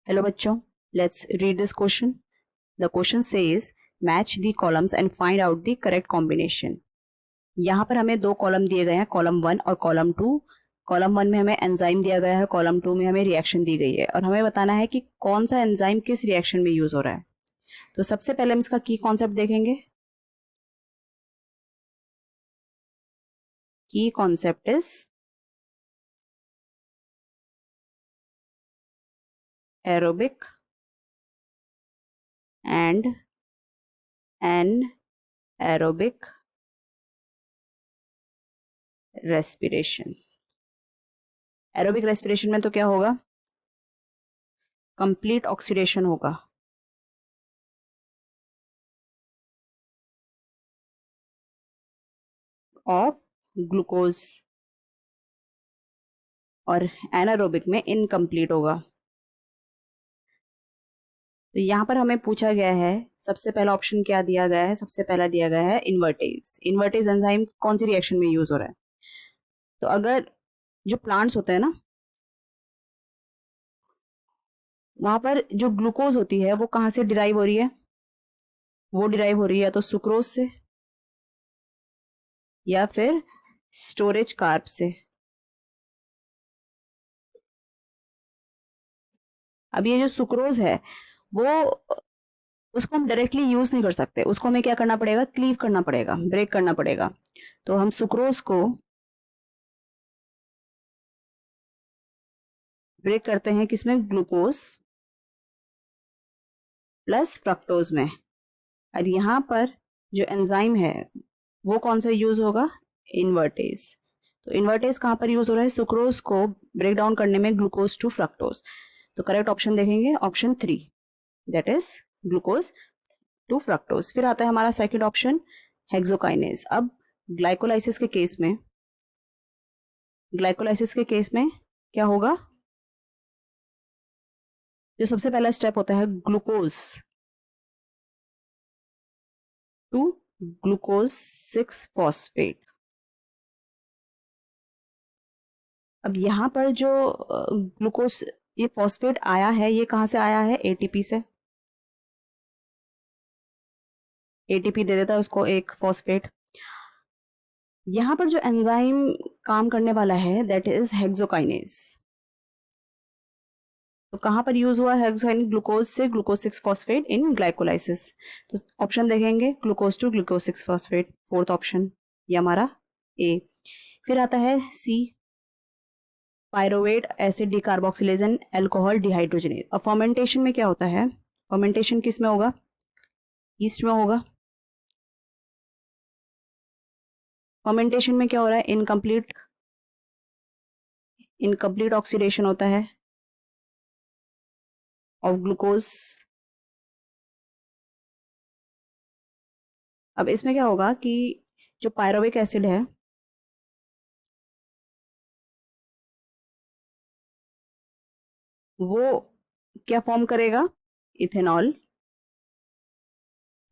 Hello बच्चों, let's read this question. The question says match the columns and find out the correct combination. यहाँ पर हमें दो column दिए गए हैं, कॉलम 1 और कॉलम 2. कॉलम 1 में हमें एंजाइम दिया गया है, कॉलम 2 में हमें रिएक्शन दी गई है और हमें बताना है कि कौन सा एंजाइम किस रिएक्शन में यूज हो रहा है. तो सबसे पहले हम इसका की कॉन्सेप्ट देखेंगे. की concept is aerobic and anaerobic respiration. Aerobic respiration में तो क्या होगा, कंप्लीट ऑक्सीडेशन होगा. ऑफ ग्लूकोज और एनारोबिक में इनकम्प्लीट होगा. तो यहां पर हमें पूछा गया है, सबसे पहला ऑप्शन क्या दिया गया है, सबसे पहला दिया गया है इन्वर्टेज. इन्वर्टेज एंजाइम कौन सी रिएक्शन में यूज हो रहा है. तो अगर जो प्लांट्स होते हैं ना, वहां पर जो ग्लूकोज होती है वो कहां से डिराइव हो रही है, वो डिराइव हो रही है तो सुक्रोज से या फिर स्टोरेज कार्ब से. अब ये जो सुक्रोज है वो, उसको हम डायरेक्टली यूज नहीं कर सकते, उसको हमें क्या करना पड़ेगा, क्लीव करना पड़ेगा, ब्रेक करना पड़ेगा. तो हम सुक्रोज को ब्रेक करते हैं किसमें, ग्लूकोज प्लस फ्रक्टोज में. और यहां पर जो एंजाइम है वो कौन सा यूज होगा, इन्वर्टेज. तो इन्वर्टेज कहां पर यूज हो रहा है, सुक्रोज को ब्रेक डाउन करने में ग्लूकोज टू फ्रक्टोज. तो करेक्ट ऑप्शन देखेंगे option 3, that is glucose to fructose. फिर आता है हमारा सेकंड ऑप्शन, हेक्सोकाइनेज. अब ग्लाइकोलाइसिस के केस में, ग्लाइकोलाइसिस के केस में क्या होगा, जो सबसे पहला स्टेप होता है ग्लूकोज टू ग्लूकोज 6 फॉस्फेट. अब यहां पर जो ग्लूकोज ये फॉस्फेट आया है, ये कहां से आया है, एटीपी से. एटीपी दे देता है उसको एक फॉस्फेट. यहां पर जो एंजाइम काम करने वाला है दैट इज हेक्सोकाइनेज. तो कहां पर यूज हुआ हेक्सोकाइनेज, ग्लूकोज से ग्लूकोज 6 फॉस्फेट इन ग्लाइकोलाइसिस. तो ऑप्शन देखेंगे glucose to glucose 6 phosphate, fourth option ये हमारा ए. फिर आता है C, pyruvate acid decarboxylase and alcohol dehydrogenase. अब फर्मेंटेशन में क्या होता है, फर्मेंटेशन किस में होगा, ईस्ट में होगा. फर्मेंटेशन में क्या हो रहा है, इनकम्प्लीट ऑक्सीडेशन होता है ऑफ ग्लूकोज. अब इसमें क्या होगा कि जो पायरोविक एसिड है वो क्या फॉर्म करेगा, इथेनॉल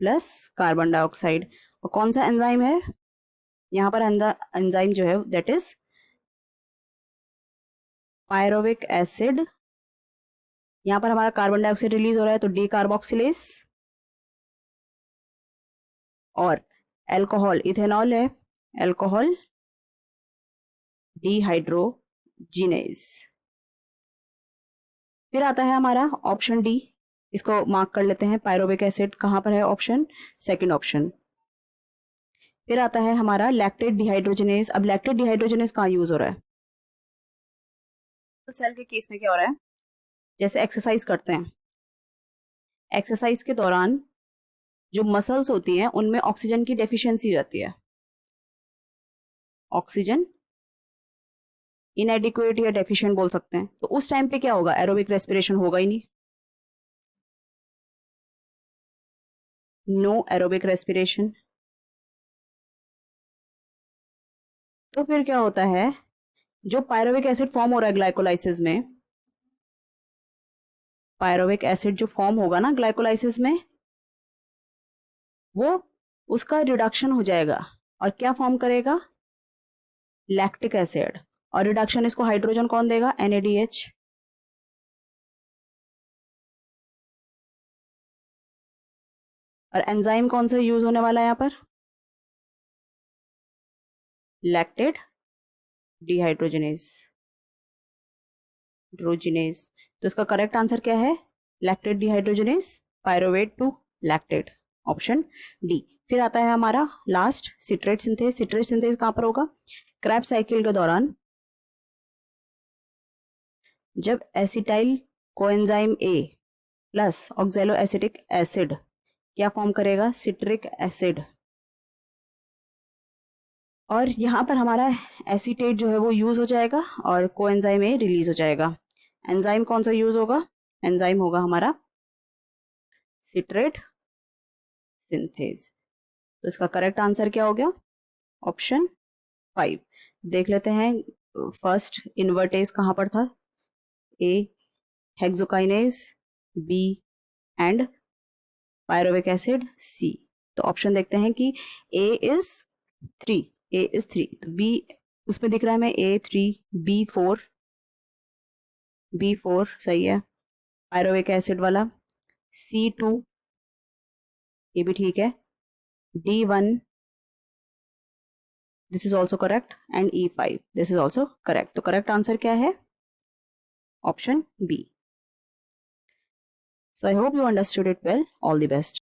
प्लस कार्बन डाइऑक्साइड. और कौन सा एंजाइम है यहाँ पर, एंजाइम जो है दैट इज पायरोविक एसिड. यहाँ पर हमारा कार्बन डाइऑक्साइड रिलीज हो रहा है तो डी कार्बोक्सिलेज, और अल्कोहल इथेनॉल है, अल्कोहल डिहाइड्रोजिनेज. फिर आता है हमारा ऑप्शन डी, इसको मार्क कर लेते हैं, पायरोविक एसिड कहां पर है, ऑप्शन सेकंड ऑप्शन. फिर आता है हमारा लैक्टेट डिहाइड्रोजनेज. अब लैक्टेट डिहाइड्रोजनेज कहाँ यूज हो रहा है, तो सेल के केस में क्या हो रहा है, जैसे एक्सरसाइज करते हैं, एक्सरसाइज के दौरान जो मसल्स होती हैं उनमें ऑक्सीजन की डेफिशिएंसी हो जाती है, ऑक्सीजन इनएडिक्वेट या डेफिशिएंट बोल सकते हैं. तो उस टाइम पे क्या होगा, एरोबिक रेस्पिरेशन होगा ही नहीं, नो एरोबिक रेस्पिरेशन. तो फिर क्या होता है, जो पायरोविक एसिड फॉर्म हो रहा है ग्लाइकोलाइसिस में, पायरोविक एसिड जो फॉर्म होगा ना ग्लाइकोलाइसिस में, वो उसका रिडक्शन हो जाएगा और क्या फॉर्म करेगा, लैक्टिक एसिड. और रिडक्शन इसको हाइड्रोजन कौन देगा, NADH. और एंजाइम कौन सा यूज होने वाला है यहाँ पर? लैक्टेट डिहाइड्रोजिनेज, ड्रोजिनेज। तो इसका करेक्ट आंसर क्या है? Lactate dehydrogenase, pyruvate to lactate, option D. फिर आता है हमारा last citrate synthase. Citrate synthase कहां पर होगा? क्रैब साइकिल के दौरान जब acetyl coenzyme A plus oxaloacetic acid क्या फॉर्म करेगा? Citric acid. और यहाँ पर हमारा एसीटेट जो है वो यूज हो जाएगा और कोएंजाइम ए रिलीज हो जाएगा। एंजाइम कौन सा यूज होगा? एंजाइम होगा हमारा सिट्रेट सिंथेज। तो इसका करेक्ट आंसर क्या हो गया? ऑप्शन 5। देख लेते हैं फर्स्ट इन्वर्टेज कहां पर था? A hexokinase, B and pyruvic acid, C. तो ऑप्शन देखते हैं कि ए इज 3, ए इज 3, तो बी उसमें दिख रहा है मैं A3, B4 सही है पायरोविक एसिड वाला, C2 ये भी ठीक है, D1 this is also correct and E5 this is also correct. तो करेक्ट आंसर क्या है? Option B. So I hope you understood it well. All the best.